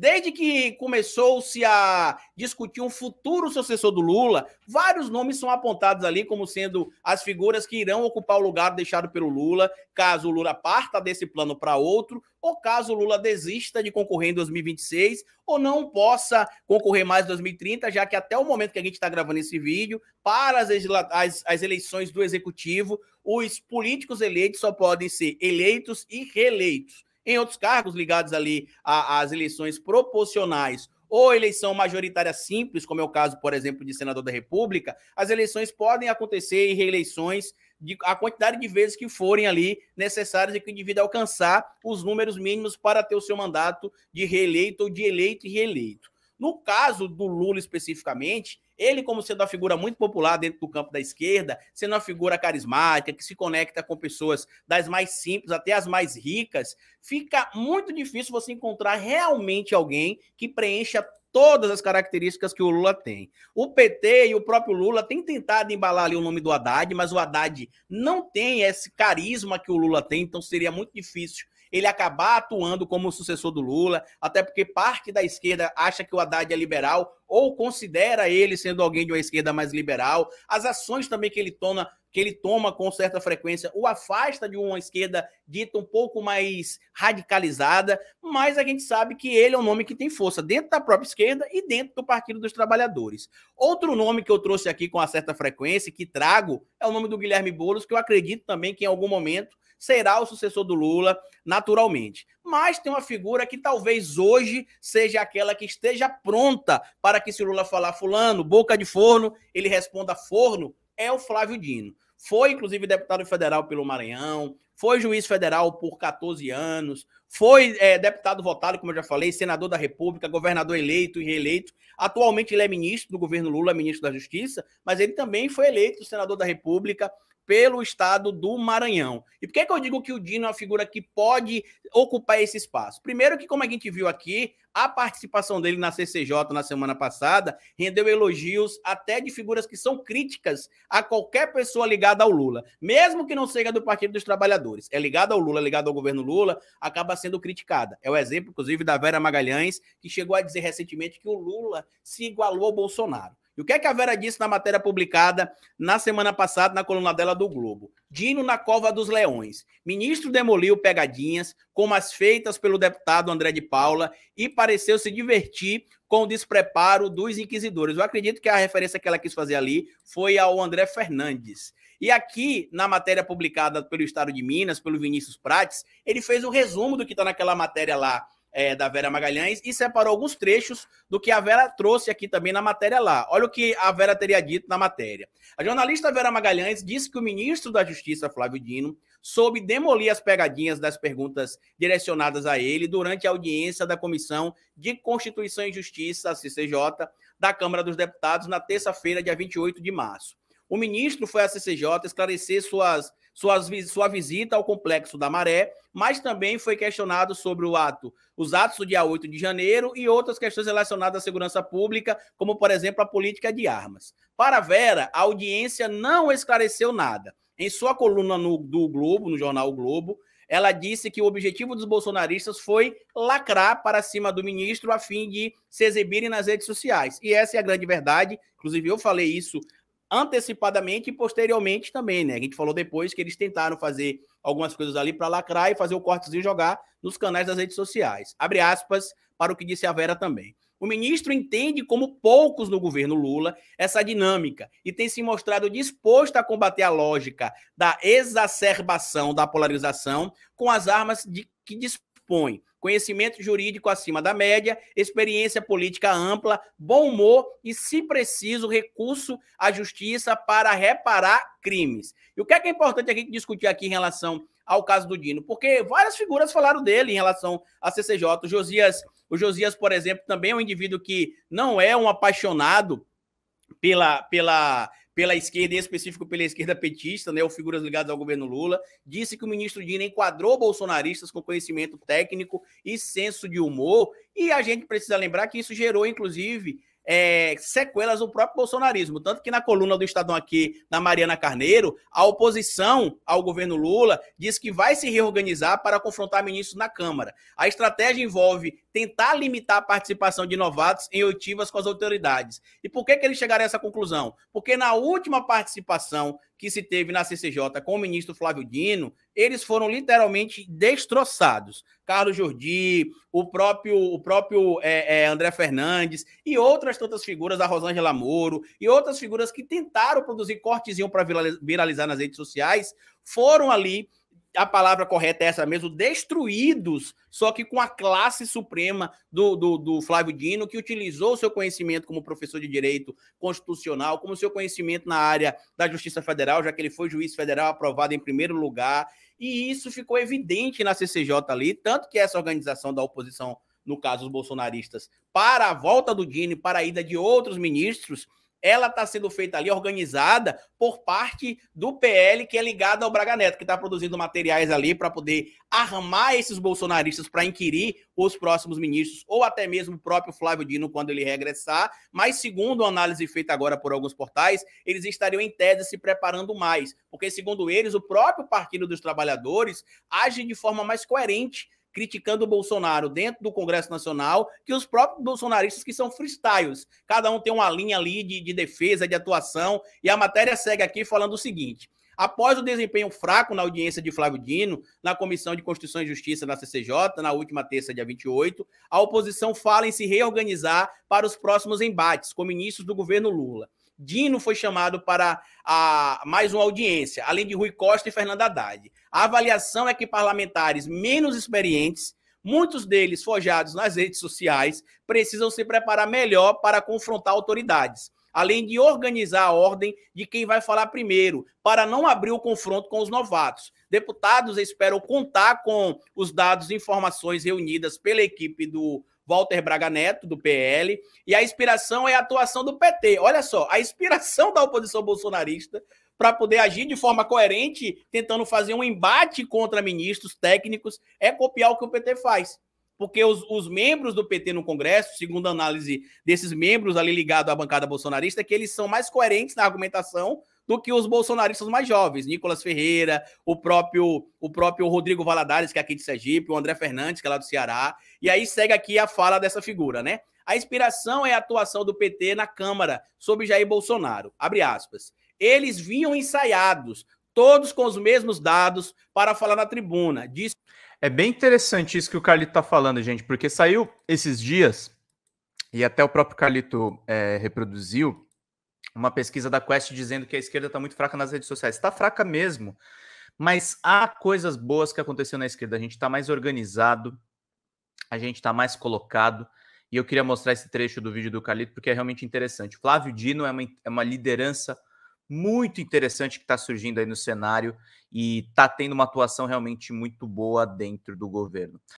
Desde que começou-se a discutir um futuro sucessor do Lula, vários nomes são apontados ali como sendo as figuras que irão ocupar o lugar deixado pelo Lula, caso o Lula parta desse plano para outro, ou caso o Lula desista de concorrer em 2026, ou não possa concorrer mais em 2030, já que até o momento que a gente está gravando esse vídeo, para as eleições do Executivo, os políticos eleitos só podem ser eleitos e reeleitos. Em outros cargos ligados ali às eleições proporcionais ou eleição majoritária simples, como é o caso, por exemplo, de senador da República, as eleições podem acontecer em reeleições a quantidade de vezes que forem ali necessárias e que o indivíduo alcançar os números mínimos para ter o seu mandato de reeleito ou de eleito e reeleito. No caso do Lula especificamente, ele, como sendo uma figura muito popular dentro do campo da esquerda, sendo uma figura carismática, que se conecta com pessoas das mais simples até as mais ricas, fica muito difícil você encontrar realmente alguém que preencha todas as características que o Lula tem. O PT e o próprio Lula têm tentado embalar ali o nome do Haddad, mas o Haddad não tem esse carisma que o Lula tem, então seria muito difícil ele acabar atuando como sucessor do Lula, até porque parte da esquerda acha que o Haddad é liberal ou considera ele sendo alguém de uma esquerda mais liberal. As ações também que ele toma com certa frequência o afasta de uma esquerda dita um pouco mais radicalizada, mas a gente sabe que ele é um nome que tem força dentro da própria esquerda e dentro do Partido dos Trabalhadores. Outro nome que eu trouxe aqui com uma certa frequência, que trago, é o nome do Guilherme Boulos, que eu acredito também que em algum momento será o sucessor do Lula, naturalmente. Mas tem uma figura que talvez hoje seja aquela que esteja pronta para que, se o Lula falar fulano, boca de forno, ele responda forno, é o Flávio Dino. Foi, inclusive, deputado federal pelo Maranhão, foi juiz federal por 14 anos, foi deputado votado, como eu já falei, senador da República, governador eleito e reeleito. Atualmente ele é ministro do governo Lula, ministro da Justiça, mas ele também foi eleito senador da República pelo estado do Maranhão. E por que eu digo que o Dino é uma figura que pode ocupar esse espaço? Primeiro que, como a gente viu aqui, a participação dele na CCJ na semana passada rendeu elogios até de figuras que são críticas a qualquer pessoa ligada ao Lula, mesmo que não seja do Partido dos Trabalhadores. É ligada ao Lula, ligada ao governo Lula, acaba sendo criticada. É o exemplo, inclusive, da Vera Magalhães, que chegou a dizer recentemente que o Lula se igualou ao Bolsonaro. E o que é que a Vera disse na matéria publicada na semana passada na coluna dela do Globo? Dino na cova dos leões. Ministro demoliu pegadinhas, como as feitas pelo deputado André de Paula, e pareceu se divertir com o despreparo dos inquisidores. Eu acredito que a referência que ela quis fazer ali foi ao André Fernandes. E aqui, na matéria publicada pelo Estado de Minas, pelo Vinícius Prates, ele fez um resumo do que está naquela matéria lá, da Vera Magalhães, e separou alguns trechos do que a Vera trouxe aqui também na matéria lá. Olha o que a Vera teria dito na matéria. A jornalista Vera Magalhães disse que o ministro da Justiça, Flávio Dino, soube demolir as pegadinhas das perguntas direcionadas a ele durante a audiência da Comissão de Constituição e Justiça, a CCJ, da Câmara dos Deputados, na terça-feira, dia 28 de março. O ministro foi à CCJ esclarecer sua visita ao Complexo da Maré, mas também foi questionado sobre os atos do dia 8 de janeiro e outras questões relacionadas à segurança pública, como, por exemplo, a política de armas. Para Vera, a audiência não esclareceu nada. Em sua coluna do Globo, no jornal O Globo, ela disse que o objetivo dos bolsonaristas foi lacrar para cima do ministro a fim de se exibirem nas redes sociais. E essa é a grande verdade. Inclusive, eu falei isso antecipadamente e posteriormente também, né? A gente falou depois que eles tentaram fazer algumas coisas ali para lacrar e fazer o cortezinho e jogar nos canais das redes sociais. Abre aspas para o que disse a Vera também. O ministro entende, como poucos no governo Lula, essa dinâmica e tem se mostrado disposto a combater a lógica da exacerbação da polarização com as armas que dispõe. Conhecimento jurídico acima da média, experiência política ampla, bom humor e, se preciso, recurso à justiça para reparar crimes. E o que é importante a gente discutir aqui em relação ao caso do Dino? Porque várias figuras falaram dele em relação à CCJ. O Josias, por exemplo, também é um indivíduo que não é um apaixonado pela esquerda, em específico pela esquerda petista, né, ou figuras ligadas ao governo Lula, disse que o ministro Dino enquadrou bolsonaristas com conhecimento técnico e senso de humor, e a gente precisa lembrar que isso gerou, inclusive, sequelas no próprio bolsonarismo, tanto que na coluna do Estadão aqui, na Mariana Carneiro, a oposição ao governo Lula diz que vai se reorganizar para confrontar ministros na Câmara. A estratégia envolve tentar limitar a participação de novatos em oitivas com as autoridades. E por que eles chegaram a essa conclusão? Porque na última participação que se teve na CCJ com o ministro Flávio Dino, eles foram literalmente destroçados. Carlos Jordi, o próprio André Fernandes e outras tantas figuras, a Rosângela Moro e outras figuras que tentaram produzir cortezinho para viralizar nas redes sociais, foram ali, a palavra correta é essa mesmo, destruídos, só que com a classe suprema do Flávio Dino, que utilizou o seu conhecimento como professor de direito constitucional, como seu conhecimento na área da Justiça Federal, já que ele foi juiz federal aprovado em primeiro lugar, e isso ficou evidente na CCJ ali, tanto que essa organização da oposição, no caso os bolsonaristas, para a volta do Dino e para a ida de outros ministros, ela está sendo feita ali, organizada por parte do PL, que é ligado ao Braga Neto, que está produzindo materiais ali para poder armar esses bolsonaristas para inquirir os próximos ministros, ou até mesmo o próprio Flávio Dino quando ele regressar. Mas, segundo a análise feita agora por alguns portais, eles estariam em tese se preparando mais, porque, segundo eles, o próprio Partido dos Trabalhadores age de forma mais coerente, criticando o Bolsonaro dentro do Congresso Nacional, que os próprios bolsonaristas que são freestyles. Cada um tem uma linha ali de defesa, de atuação, e a matéria segue aqui falando o seguinte: após o desempenho fraco na audiência de Flávio Dino, na Comissão de Constituição e Justiça da CCJ, na última terça, dia 28, a oposição fala em se reorganizar para os próximos embates com ministros do governo Lula. Dino foi chamado para mais uma audiência, além de Rui Costa e Fernando Haddad. A avaliação é que parlamentares menos experientes, muitos deles forjados nas redes sociais, precisam se preparar melhor para confrontar autoridades, além de organizar a ordem de quem vai falar primeiro, para não abrir o confronto com os novatos. Deputados esperam contar com os dados e informações reunidas pela equipe do Walter Braga Neto, do PL, e a inspiração é a atuação do PT. Olha só, a inspiração da oposição bolsonarista para poder agir de forma coerente, tentando fazer um embate contra ministros técnicos, é copiar o que o PT faz. Porque os membros do PT no Congresso, segundo a análise desses membros ali ligados à bancada bolsonarista, que eles são mais coerentes na argumentação do que os bolsonaristas mais jovens, Nicolas Ferreira, o próprio Rodrigo Valadares, que é aqui de Sergipe, o André Fernandes, que é lá do Ceará. E aí segue aqui a fala dessa figura, né? A inspiração é a atuação do PT na Câmara sob Jair Bolsonaro. Abre aspas. Eles vinham ensaiados, todos com os mesmos dados, para falar na tribuna. Diz... É bem interessante isso que o Carlito está falando, gente, porque saiu esses dias, e até o próprio Carlito reproduziu, uma pesquisa da Quest dizendo que a esquerda está muito fraca nas redes sociais. Está fraca mesmo, mas há coisas boas que aconteceram na esquerda. A gente está mais organizado, a gente está mais colocado, e eu queria mostrar esse trecho do vídeo do Carlito porque é realmente interessante. Flávio Dino é uma liderança muito interessante que está surgindo aí no cenário e está tendo uma atuação realmente muito boa dentro do governo.